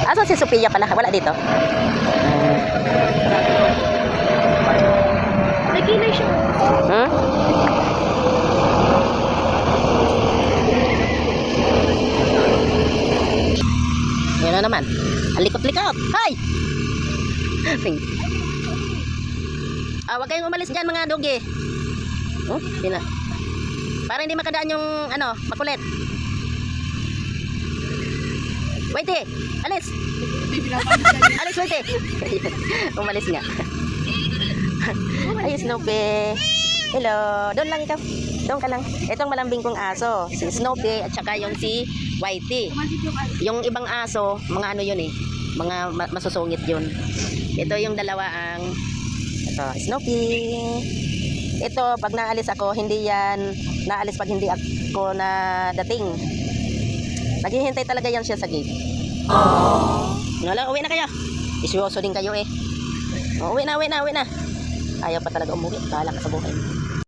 Aso si Sophia pala? Wala dito? May kilay siya. Hmm? Yan na naman. Ang likot-likot. Hay! Huwag kayong umalis dyan mga dogi. Para hindi makadaan yung makulit. Wait eh. Alis. Alis, wait eh. Umalis nga. Ay, Snoopy. Hello. Doon lang ikaw. Doon ka lang. Itong malambing kong aso. Si Snoopy at saka yung si Whitey. Yung ibang aso, mga ano yun eh. Mga masusungit yun. Ito yung dalawa ang Snoopy. Ito, pag naalis ako, hindi yan naalis pag hindi ako na dating. Naghihintay talaga yan siya sa gate. Wala, uwi na kayo. Isyoso din kayo eh. Uwi na. Ayaw pa talaga umuwi. Bahala ka sa buhay.